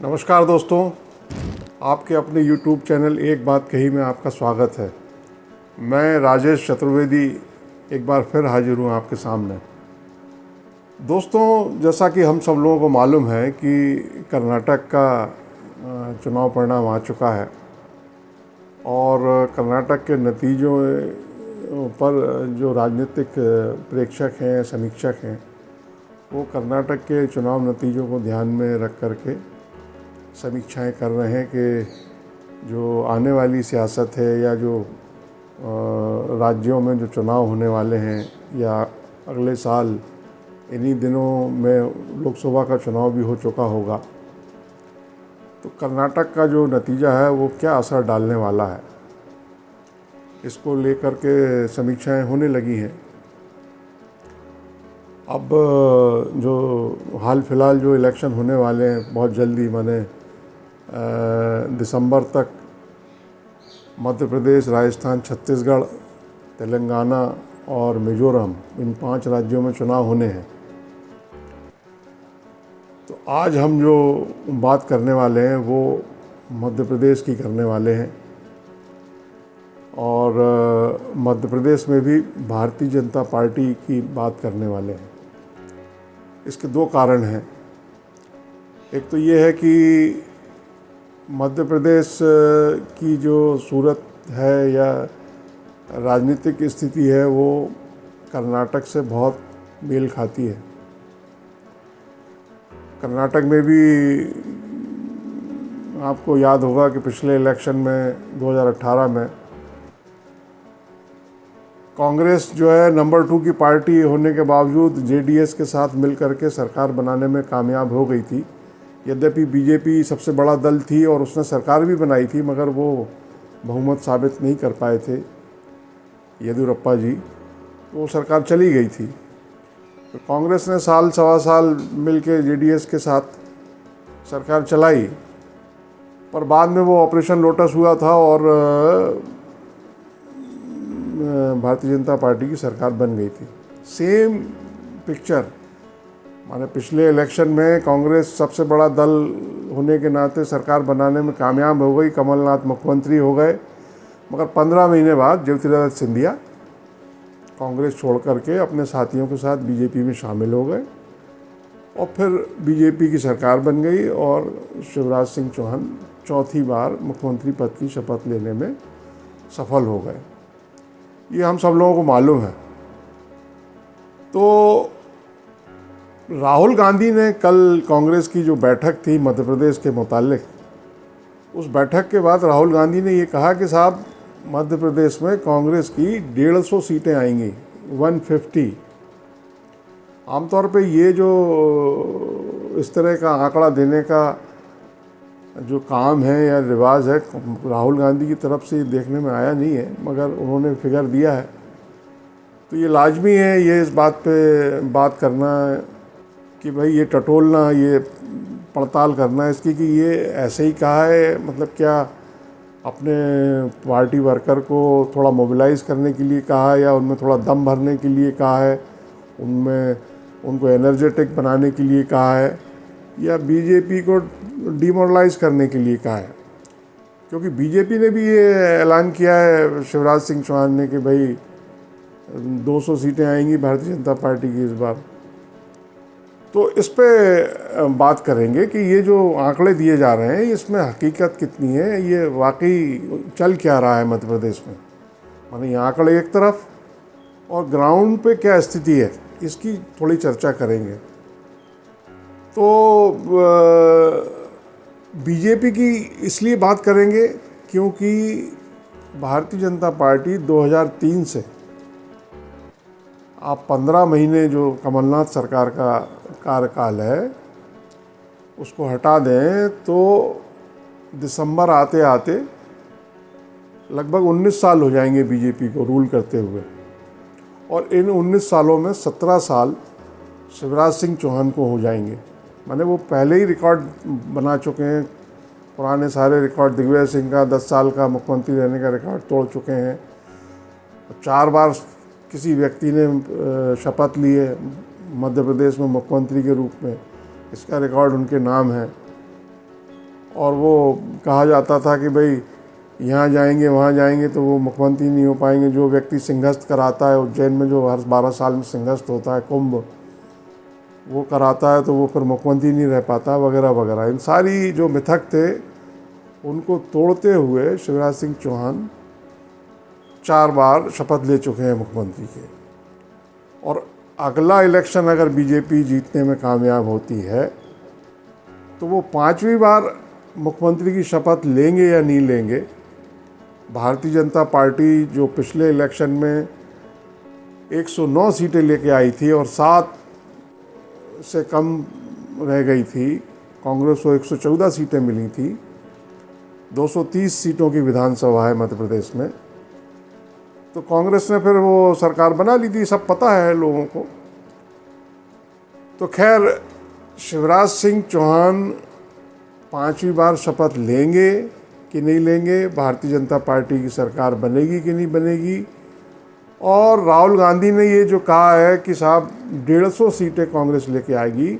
नमस्कार दोस्तों, आपके अपने YouTube चैनल एक बात कही में आपका स्वागत है। मैं राजेश चतुर्वेदी एक बार फिर हाजिर हूँ आपके सामने। दोस्तों, जैसा कि हम सब लोगों को मालूम है कि कर्नाटक का चुनाव परिणाम आ चुका है और कर्नाटक के नतीजों पर जो राजनीतिक प्रेक्षक हैं, समीक्षक हैं, वो कर्नाटक के चुनाव नतीजों को ध्यान में रख करके समीक्षाएं कर रहे हैं कि जो आने वाली सियासत है या जो राज्यों में जो चुनाव होने वाले हैं या अगले साल इन्हीं दिनों में लोकसभा का चुनाव भी हो चुका होगा, तो कर्नाटक का जो नतीजा है वो क्या असर डालने वाला है, इसको लेकर के समीक्षाएं होने लगी हैं। अब जो हाल फिलहाल जो इलेक्शन होने वाले हैं बहुत जल्दी, माने दिसंबर तक मध्य प्रदेश, राजस्थान, छत्तीसगढ़, तेलंगाना और मिज़ोरम, इन 5 राज्यों में चुनाव होने हैं। तो आज हम जो बात करने वाले हैं वो मध्य प्रदेश की करने वाले हैं और मध्य प्रदेश में भी भारतीय जनता पार्टी की बात करने वाले हैं। इसके 2 कारण हैं। एक तो ये है कि मध्य प्रदेश की जो सूरत है या राजनीतिक स्थिति है वो कर्नाटक से बहुत मेल खाती है। कर्नाटक में भी आपको याद होगा कि पिछले इलेक्शन में 2018 में कांग्रेस जो है नंबर 2 की पार्टी होने के बावजूद जेडीएस के साथ मिलकर के सरकार बनाने में कामयाब हो गई थी। यद्यपि बीजेपी सबसे बड़ा दल थी और उसने सरकार भी बनाई थी, मगर वो बहुमत साबित नहीं कर पाए थे येदियुरप्पा जी, तो वो सरकार चली गई थी। तो कांग्रेस ने साल सवा साल मिलके जेडीएस के साथ सरकार चलाई, पर बाद में वो ऑपरेशन लोटस हुआ था और भारतीय जनता पार्टी की सरकार बन गई थी। सेम पिक्चर, माने पिछले इलेक्शन में कांग्रेस सबसे बड़ा दल होने के नाते सरकार बनाने में कामयाब हो गई, कमलनाथ मुख्यमंत्री हो गए, मगर 15 महीने बाद ज्योतिरादित्य सिंधिया कांग्रेस छोड़ करके अपने साथियों के साथ बीजेपी में शामिल हो गए और फिर बीजेपी की सरकार बन गई और शिवराज सिंह चौहान चौथी बार मुख्यमंत्री पद की शपथ लेने में सफल हो गए। ये हम सब लोगों को मालूम है। तो राहुल गांधी ने कल कांग्रेस की जो बैठक थी मध्य प्रदेश के मुतालिक, उस बैठक के बाद राहुल गांधी ने ये कहा कि साहब मध्य प्रदेश में कांग्रेस की 150 सीटें आएंगी, 150। आमतौर पे ये जो इस तरह का आंकड़ा देने का जो काम है या रिवाज है, राहुल गांधी की तरफ से देखने में आया नहीं है, मगर उन्होंने फिगर दिया है। तो ये लाजमी है ये इस बात पे बात करना कि भाई ये टटोलना, ये पड़ताल करना इसकी कि ये ऐसे ही कहा है, मतलब क्या अपने पार्टी वर्कर को थोड़ा मोबिलाइज़ करने के लिए कहा है या उनमें थोड़ा दम भरने के लिए कहा है, उनमें उनको एनर्जेटिक बनाने के लिए कहा है या बीजेपी को डिमोरलाइज करने के लिए कहा है। क्योंकि बीजेपी ने भी ये ऐलान किया है, शिवराज सिंह चौहान ने, कि भाई 200 सीटें आएंगी भारतीय जनता पार्टी की इस बार। तो इस पे बात करेंगे कि ये जो आंकड़े दिए जा रहे हैं इसमें हकीकत कितनी है, ये वाकई चल क्या रहा है मध्य प्रदेश में। माने ये आंकड़े एक तरफ और ग्राउंड पे क्या स्थिति है, इसकी थोड़ी चर्चा करेंगे। तो बीजेपी की इसलिए बात करेंगे क्योंकि भारतीय जनता पार्टी 2003 से आप 15 महीने जो कमलनाथ सरकार का कार्यकाल है उसको हटा दें तो दिसंबर आते आते लगभग 19 साल हो जाएंगे बीजेपी को रूल करते हुए, और इन 19 सालों में 17 साल शिवराज सिंह चौहान को हो जाएंगे। माने वो पहले ही रिकॉर्ड बना चुके हैं, पुराने सारे रिकॉर्ड, दिग्विजय सिंह का 10 साल का मुख्यमंत्री रहने का रिकॉर्ड तोड़ चुके हैं। 4 बार किसी व्यक्ति ने शपथ ली है मध्य प्रदेश में मुख्यमंत्री के रूप में, इसका रिकॉर्ड उनके नाम है। और वो कहा जाता था कि भाई यहाँ जाएंगे वहाँ जाएंगे तो वो मुख्यमंत्री नहीं हो पाएंगे। जो व्यक्ति सिंहस्थ कराता है उज्जैन में, जो हर 12 साल में सिंहस्थ होता है कुंभ, वो कराता है तो वो फिर मुख्यमंत्री नहीं रह पाता, वगैरह वगैरह। इन सारी जो मिथक थे उनको तोड़ते हुए शिवराज सिंह चौहान 4 बार शपथ ले चुके हैं मुख्यमंत्री के। और अगला इलेक्शन अगर बीजेपी जीतने में कामयाब होती है तो वो 5वीं बार मुख्यमंत्री की शपथ लेंगे या नहीं लेंगे। भारतीय जनता पार्टी जो पिछले इलेक्शन में 109 सीटें लेके आई थी और 7 से कम रह गई थी, कांग्रेस को 114 सीटें मिली थी, 230 सीटों की विधानसभा है मध्य प्रदेश में, तो कांग्रेस ने फिर वो सरकार बना ली थी, सब पता है लोगों को। तो खैर, शिवराज सिंह चौहान 5वीं बार शपथ लेंगे कि नहीं लेंगे, भारतीय जनता पार्टी की सरकार बनेगी कि नहीं बनेगी। और राहुल गांधी ने ये जो कहा है कि साहब 150 सीटें कांग्रेस लेके आएगी,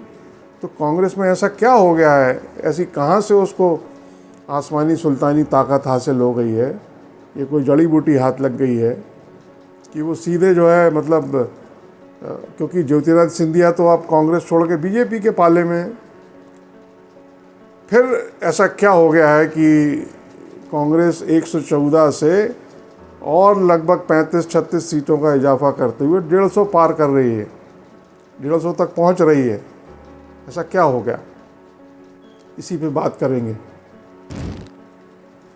तो कांग्रेस में ऐसा क्या हो गया है, ऐसी कहाँ से उसको आसमानी सुल्तानी ताकत हासिल हो गई है, ये कोई जड़ी बूटी हाथ लग गई है कि वो सीधे जो है मतलब, क्योंकि ज्योतिरादित्य सिंधिया तो आप कांग्रेस छोड़ के बीजेपी के पाले में हैं। फिर ऐसा क्या हो गया है कि कांग्रेस 114 से और लगभग 35-36 सीटों का इजाफा करते हुए 150 पार कर रही है, 150 तक पहुंच रही है। ऐसा क्या हो गया, इसी पे बात करेंगे।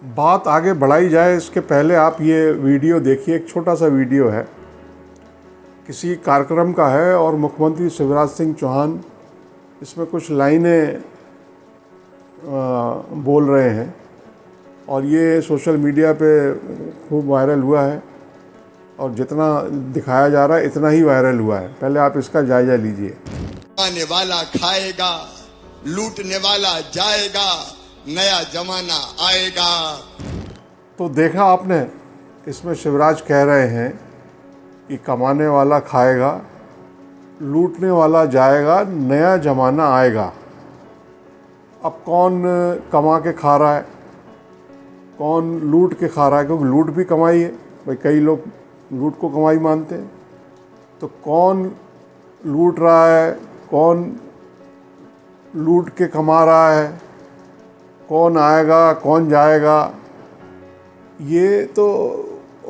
बात आगे बढ़ाई जाए इसके पहले आप ये वीडियो देखिए। एक छोटा सा वीडियो है, किसी कार्यक्रम का है और मुख्यमंत्री शिवराज सिंह चौहान इसमें कुछ लाइनें बोल रहे हैं और ये सोशल मीडिया पे खूब वायरल हुआ है और जितना दिखाया जा रहा है इतना ही वायरल हुआ है। पहले आप इसका जायजा लीजिए। खाने वाला खाएगा, लूटने वाला जाएगा, नया जमाना आएगा। तो देखा आपने, इसमें शिवराज कह रहे हैं कि कमाने वाला खाएगा, लूटने वाला जाएगा, नया जमाना आएगा। अब कौन कमा के खा रहा है, कौन लूट के खा रहा है, क्योंकि लूट भी कमाई है भाई, कई लोग लूट को कमाई मानते हैं। तो कौन लूट रहा है, कौन लूट के कमा रहा है, कौन आएगा कौन जाएगा, ये तो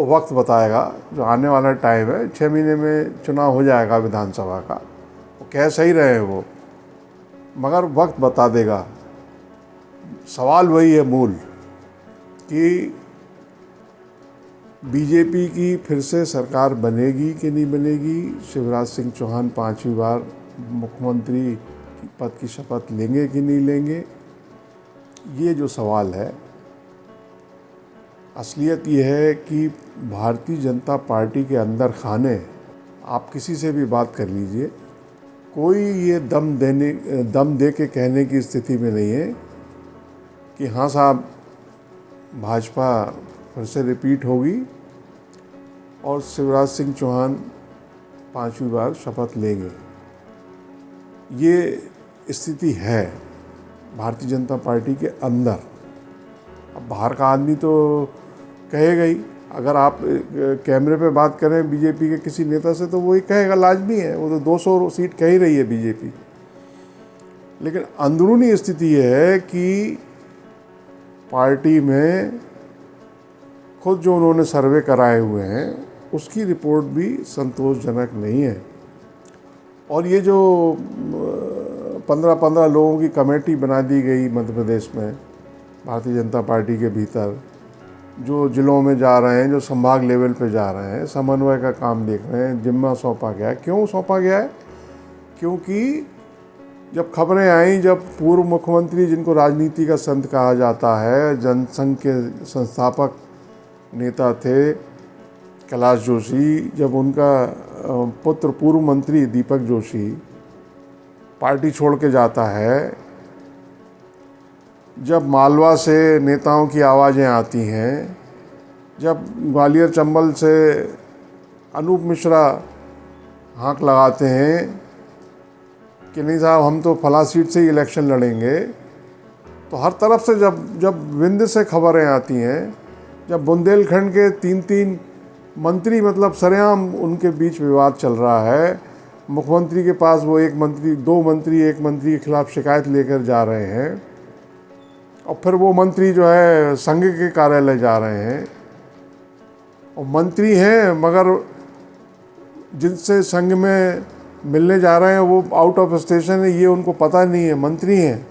वक्त बताएगा। जो आने वाला टाइम है, 6 महीने में चुनाव हो जाएगा विधानसभा का, वो कह सही रहे हैं वो, मगर वक्त बता देगा। सवाल वही है मूल कि बीजेपी की फिर से सरकार बनेगी कि नहीं बनेगी, शिवराज सिंह चौहान 5वीं बार मुख्यमंत्री पद की शपथ लेंगे कि नहीं लेंगे, ये जो सवाल है। असलियत ये है कि भारतीय जनता पार्टी के अंदर खाने, आप किसी से भी बात कर लीजिए, कोई ये दम दे के कहने की स्थिति में नहीं है कि हाँ साहब भाजपा फिर से रिपीट होगी और शिवराज सिंह चौहान 5वीं बार शपथ लेंगे। ये स्थिति है भारतीय जनता पार्टी के अंदर। अब बाहर का आदमी तो कहेगा ही, अगर आप कैमरे पे बात करें बीजेपी के किसी नेता से तो वही कहेगा, लाजमी है, वो तो 200 सीट कह ही रही है बीजेपी। लेकिन अंदरूनी स्थिति ये है कि पार्टी में खुद जो उन्होंने सर्वे कराए हुए हैं उसकी रिपोर्ट भी संतोषजनक नहीं है। और ये जो 15-15 लोगों की कमेटी बना दी गई मध्य प्रदेश में भारतीय जनता पार्टी के भीतर, जो जिलों में जा रहे हैं, जो संभाग लेवल पे जा रहे हैं, समन्वय का काम देख रहे हैं, जिम्मा सौंपा गया है। क्यों सौंपा गया है? क्योंकि जब खबरें आई, जब पूर्व मुख्यमंत्री जिनको राजनीति का संत कहा जाता है, जनसंघ के संस्थापक नेता थे कैलाश जोशी, जब उनका पुत्र पूर्व मंत्री दीपक जोशी पार्टी छोड़ के जाता है, जब मालवा से नेताओं की आवाज़ें आती हैं, जब ग्वालियर चंबल से अनूप मिश्रा हाँक लगाते हैं कि नहीं साहब हम तो फला सीट से ही इलेक्शन लड़ेंगे, तो हर तरफ से जब जब विंध्य से खबरें आती हैं, जब बुंदेलखंड के 3-3 मंत्री मतलब सरेआम उनके बीच विवाद चल रहा है, मुख्यमंत्री के पास वो एक मंत्री एक मंत्री के खिलाफ शिकायत लेकर जा रहे हैं और फिर वो मंत्री जो है संघ के कार्यालय जा रहे हैं और मंत्री हैं मगर जिनसे संघ में मिलने जा रहे हैं वो आउट ऑफ स्टेशन है, ये उनको पता नहीं है, मंत्री हैं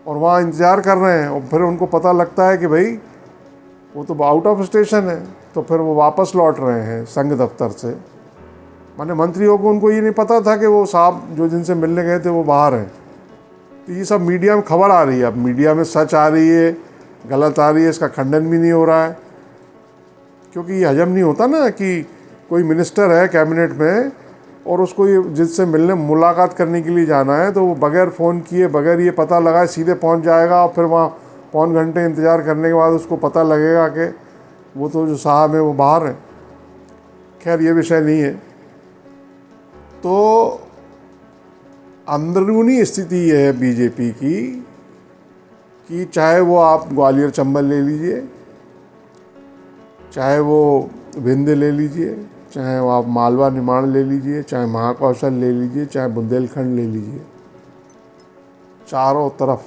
और वहाँ इंतज़ार कर रहे हैं और फिर उनको पता लगता है कि भाई वो तो आउट ऑफ स्टेशन है, तो फिर वो वापस लौट रहे हैं संघ दफ्तर से। माने मंत्रियों को उनको ये नहीं पता था कि वो साहब जो जिनसे मिलने गए थे वो बाहर हैं। तो ये सब मीडिया में खबर आ रही है, अब मीडिया में सच आ रही है, गलत आ रही है, इसका खंडन भी नहीं हो रहा है, क्योंकि ये हजम नहीं होता ना कि कोई मिनिस्टर है कैबिनेट में और उसको ये जिससे मिलने मुलाकात करने के लिए जाना है तो वो बगैर फ़ोन किए बगैर ये पता लगाए सीधे पहुंच जाएगा और फिर वहाँ पौन घंटे इंतज़ार करने के बाद उसको पता लगेगा कि वो तो जो साहब है वो बाहर हैं। खैर ये विषय नहीं है। तो अंदरूनी स्थिति ये है बीजेपी की कि चाहे वो आप ग्वालियर चंबल ले लीजिए, चाहे वो विंध्य ले लीजिए, चाहे वो आप मालवा निमाड़ ले लीजिए, चाहे महाकौशल ले लीजिए, चाहे बुंदेलखंड ले लीजिए, चारों तरफ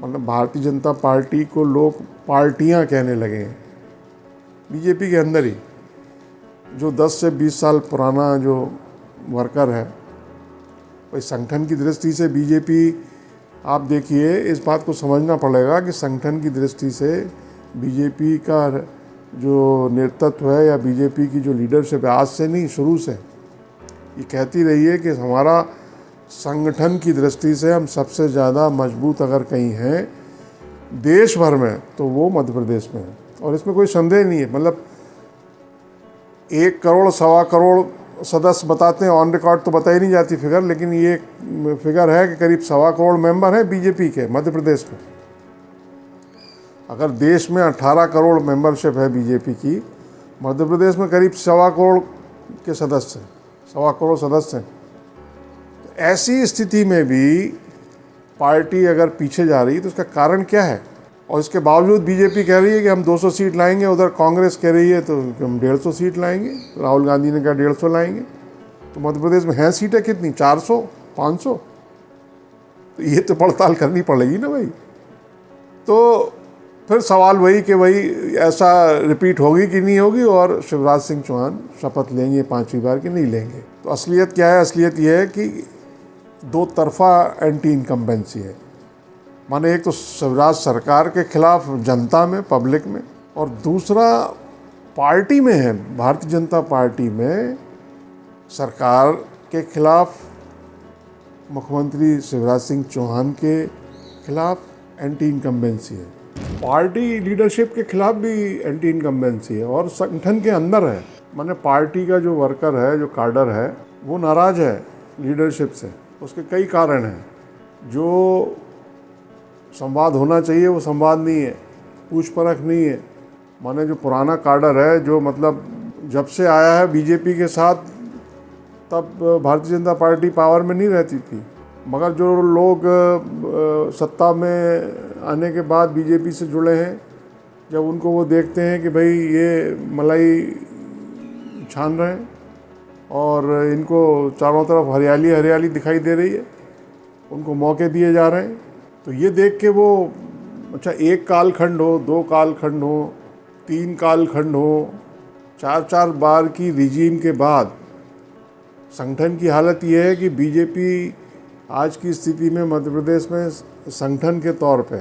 मतलब भारतीय जनता पार्टी को लोग पार्टियां कहने लगे हैं बीजेपी के अंदर ही। जो 10 से 20 साल पुराना जो वर्कर है, भाई संगठन की दृष्टि से बीजेपी, आप देखिए इस बात को समझना पड़ेगा कि संगठन की दृष्टि से बीजेपी का जो नेतृत्व है या बीजेपी की जो लीडरशिप है, आज से नहीं शुरू से ये कहती रही है कि हमारा संगठन की दृष्टि से हम सबसे ज़्यादा मजबूत अगर कहीं हैं देश भर में तो वो मध्य प्रदेश में है। और इसमें कोई संदेह नहीं है। मतलब 1 करोड़ 1.25 करोड़ सदस्य बताते हैं, ऑन रिकॉर्ड तो बताई नहीं जाती फिगर, लेकिन ये फिगर है कि करीब 1.25 करोड़ मेंबर हैं बीजेपी के मध्य प्रदेश में। अगर देश में 18 करोड़ मेंबरशिप है बीजेपी की, मध्य प्रदेश में करीब 1.25 करोड़ के सदस्य हैं, 1.25 करोड़ सदस्य हैं। तो ऐसी स्थिति में भी पार्टी अगर पीछे जा रही है तो इसका कारण क्या है? और इसके बावजूद बीजेपी कह रही है कि हम 200 सीट लाएंगे, उधर कांग्रेस कह रही है तो हम 150 सीट लाएंगे, राहुल गांधी ने कहा 150 लाएंगे। तो मध्य प्रदेश में हैं सीटें कितनी? 400 500? तो ये तो पड़ताल करनी पड़ेगी ना भाई। तो फिर सवाल वही कि भाई ऐसा रिपीट होगी कि नहीं होगी और शिवराज सिंह चौहान शपथ लेंगे 5वीं बार कि नहीं लेंगे। तो असलियत क्या है? असलियत ये है कि 2 तरफा एंटी इनकम्बेंसी है। माने एक तो शिवराज सरकार के खिलाफ जनता में, पब्लिक में, और दूसरा पार्टी में है, भारतीय जनता पार्टी में सरकार के खिलाफ, मुख्यमंत्री शिवराज सिंह चौहान के खिलाफ एंटी इनकम्बेंसी है। पार्टी लीडरशिप के खिलाफ भी एंटी इनकम्बेंसी है और संगठन के अंदर है। माने पार्टी का जो वर्कर है, जो काडर है, वो नाराज़ है लीडरशिप से। उसके कई कारण हैं। जो संवाद होना चाहिए वो संवाद नहीं है, पूछ परख नहीं है। माने जो पुराना काडर है, जो मतलब जब से आया है बीजेपी के साथ, तब भारतीय जनता पार्टी पावर में नहीं रहती थी, मगर जो लोग सत्ता में आने के बाद बीजेपी से जुड़े हैं, जब उनको वो देखते हैं कि भाई ये मलाई छान रहे हैं और इनको चारों तरफ हरियाली हरियाली दिखाई दे रही है, उनको मौके दिए जा रहे हैं, तो ये देख के वो अच्छा 1 कालखंड हो, 2 कालखंड हो, 3 कालखंड हो, 4 बार की रिजीम के बाद संगठन की हालत ये है कि बीजेपी आज की स्थिति में मध्य प्रदेश में संगठन के तौर पे,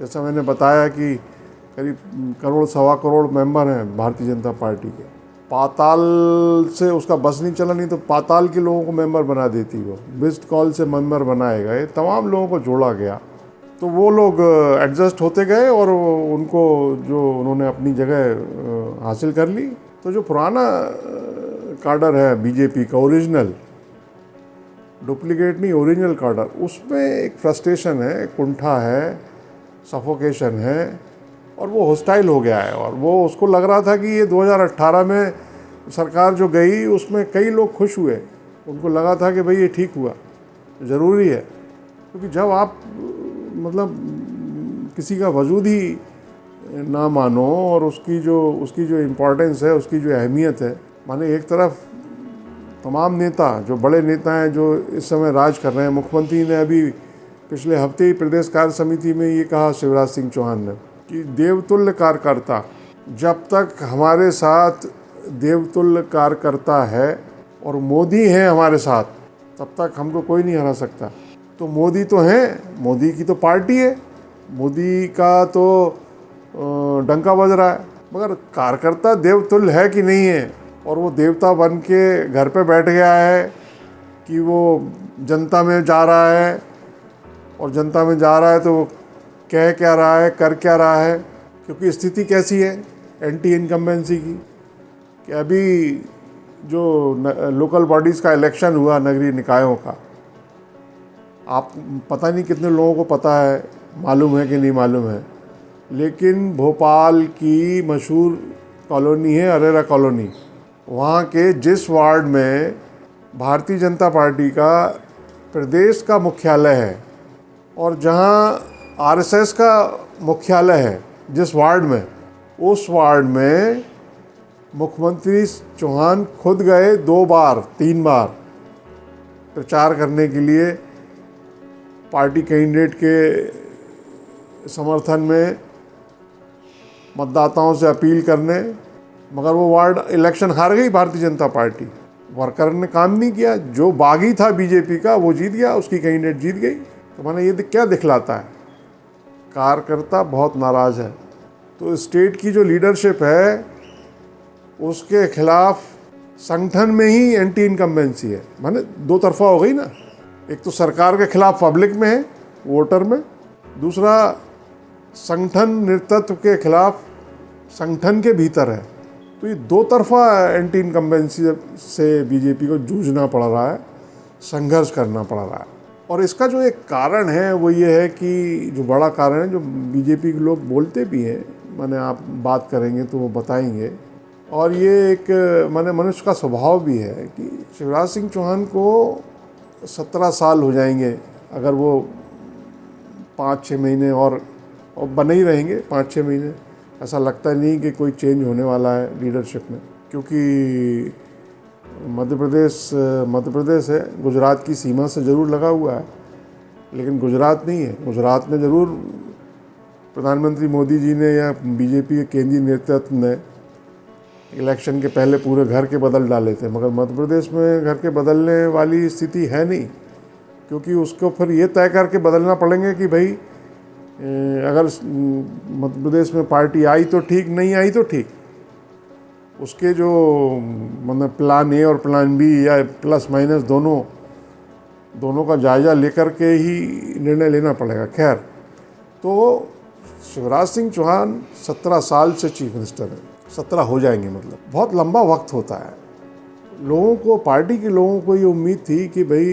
जैसा मैंने बताया कि करीब 1 करोड़ 1.25 करोड़ मेंबर हैं भारतीय जनता पार्टी के। पाताल से उसका बस नहीं चला, नहीं तो पाताल के लोगों को मेंबर बना देती वो, मिस्ड कॉल से मेंबर बनाए गए, तमाम लोगों को जोड़ा गया। तो वो लोग एडजस्ट होते गए और उनको जो उन्होंने अपनी जगह हासिल कर ली। तो जो पुराना काडर है बीजेपी का, ओरिजिनल, डुप्लीकेट नहीं, ओरिजिनल काडर, उसमें एक फ्रस्ट्रेशन है, कुंठा है, सफोकेशन है और वो हॉस्टाइल हो गया है। और वो उसको लग रहा था कि ये 2018 में सरकार जो गई उसमें कई लोग खुश हुए, उनको लगा था कि भाई ये ठीक हुआ, ज़रूरी है। क्योंकि जब आप मतलब किसी का वजूद ही ना मानो, और उसकी जो इम्पोर्टेंस है, उसकी जो अहमियत है। माने एक तरफ तमाम नेता, जो बड़े नेता हैं जो इस समय राज कर रहे हैं, मुख्यमंत्री ने अभी पिछले हफ्ते ही प्रदेश कार्य समिति में ये कहा, शिवराज सिंह चौहान ने, कि देवतुल्य कार्यकर्ता, जब तक हमारे साथ देवतुल्य कार्यकर्ता है और मोदी हैं हमारे साथ, तब तक हमको कोई नहीं हरा सकता। तो मोदी तो हैं, मोदी की तो पार्टी है, मोदी का तो डंका बज रहा है, मगर कार्यकर्ता देवतुल्य है कि नहीं है? और वो देवता बन के घर पे बैठ गया है कि वो जनता में जा रहा है, और जनता में जा रहा है तो वो कह क्या रहा है, कर क्या रहा है? क्योंकि स्थिति कैसी है एंटी इनकम्बेंसी की, कि अभी जो लोकल बॉडीज़ का इलेक्शन हुआ, नगरीय निकायों का, आप पता नहीं कितने लोगों को पता है, मालूम है कि नहीं मालूम है, लेकिन भोपाल की मशहूर कॉलोनी है अरेरा कॉलोनी, वहाँ के जिस वार्ड में भारतीय जनता पार्टी का प्रदेश का मुख्यालय है और जहाँ आरएसएस का मुख्यालय है, जिस वार्ड में, उस वार्ड में मुख्यमंत्री चौहान खुद गए 3 बार प्रचार करने के लिए, पार्टी कैंडिडेट के समर्थन में मतदाताओं से अपील करने, मगर वो वार्ड इलेक्शन हार गई भारतीय जनता पार्टी। वर्कर ने काम नहीं किया, जो बागी था बीजेपी का वो जीत गया, उसकी कैंडिडेट जीत गई। तो मैंने ये क्या दिखलाता है? कार्यकर्ता बहुत नाराज़ है। तो स्टेट की जो लीडरशिप है उसके खिलाफ संगठन में ही एंटी इनकम्बेंसी है, माने दो तरफा हो गई ना। एक तो सरकार के खिलाफ पब्लिक में है, वोटर में, दूसरा संगठन नेतृत्व के खिलाफ संगठन के भीतर है। तो ये दो तरफा एंटी इनकम्बेंसी से बीजेपी को जूझना पड़ रहा है, संघर्ष करना पड़ रहा है। और इसका जो एक कारण है वो ये है कि जो बड़ा कारण है, जो बीजेपी के लोग बोलते भी हैं, माने आप बात करेंगे तो वो बताएंगे, और ये एक माने मनुष्य का स्वभाव भी है कि शिवराज सिंह चौहान को 17 साल हो जाएंगे अगर वो 5-6 महीने और बने ही रहेंगे, 5-6 महीने। ऐसा लगता नहीं कि कोई चेंज होने वाला है लीडरशिप में, क्योंकि मध्य प्रदेश है, गुजरात की सीमा से ज़रूर लगा हुआ है, लेकिन गुजरात नहीं है। गुजरात में ज़रूर प्रधानमंत्री मोदी जी ने या बीजेपी के केंद्रीय नेतृत्व ने इलेक्शन के पहले पूरे घर के बदल डाले थे, मगर मध्य प्रदेश में घर के बदलने वाली स्थिति है नहीं, क्योंकि उसको फिर ये तय करके बदलना पड़ेंगे कि भाई अगर मध्य प्रदेश में पार्टी आई तो ठीक, नहीं आई तो ठीक। उसके जो मतलब प्लान ए और प्लान बी या प्लस माइनस दोनों का जायज़ा लेकर के ही निर्णय लेना पड़ेगा। खैर, तो शिवराज सिंह चौहान 17 साल से चीफ मिनिस्टर है, 17 हो जाएंगे, मतलब बहुत लंबा वक्त होता है। लोगों को, पार्टी के लोगों को ये उम्मीद थी कि भाई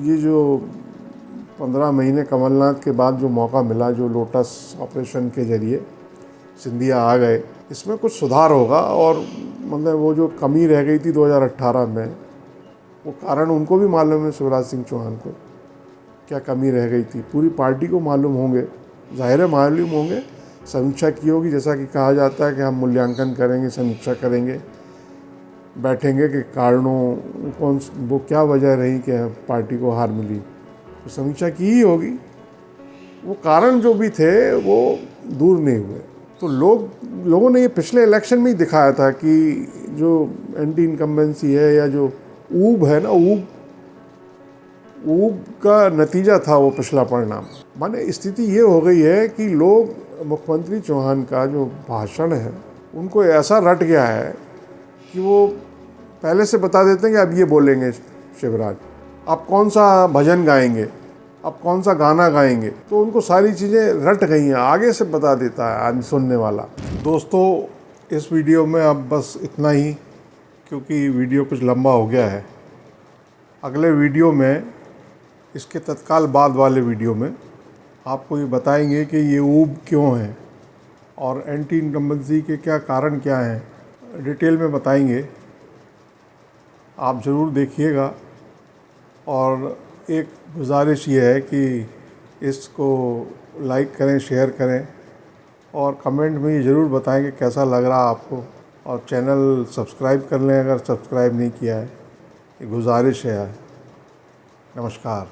ये जो 15 महीने कमलनाथ के बाद जो मौका मिला, जो लोटस ऑपरेशन के जरिए सिंधिया आ गए, इसमें कुछ सुधार होगा। और मतलब वो जो कमी रह गई थी 2018 में, वो कारण उनको भी मालूम है, शिवराज सिंह चौहान को क्या कमी रह गई थी, पूरी पार्टी को मालूम होंगे, जाहिर है मालूम होंगे। समीक्षा की होगी, जैसा कि कहा जाता है कि हम मूल्यांकन करेंगे, समीक्षा करेंगे, बैठेंगे कि कारणों वो क्या वजह रही कि पार्टी को हार मिली, तो समीक्षा की ही होगी। वो कारण जो भी थे वो दूर नहीं हुए। तो लोगों ने ये पिछले इलेक्शन में ही दिखाया था कि जो एंटी इनकम्बेंसी है या जो ऊब है ना, ऊब का नतीजा था वो पिछला परिणाम। माने स्थिति ये हो गई है कि लोग मुख्यमंत्री चौहान का जो भाषण है उनको ऐसा रट गया है कि वो पहले से बता देते हैं कि अब ये बोलेंगे शिवराज, अब कौन सा भजन गाएंगे, अब कौन सा गाना गाएंगे, तो उनको सारी चीज़ें रट गई हैं, आगे से बता देता है आदमी सुनने वाला। दोस्तों, इस वीडियो में अब बस इतना ही, क्योंकि वीडियो कुछ लंबा हो गया है। अगले वीडियो में, इसके तत्काल बाद वाले वीडियो में आपको ये बताएंगे कि ये ऊब क्यों है और एंटी इनकम्बेंसी के क्या कारण क्या हैं, डिटेल में बताएंगे। आप ज़रूर देखिएगा। और एक गुजारिश ये है कि इसको लाइक करें, शेयर करें और कमेंट में ये ज़रूर बताएं कि कैसा लग रहा आपको। और चैनल सब्सक्राइब कर लें अगर सब्सक्राइब नहीं किया है, ये गुजारिश है। नमस्कार।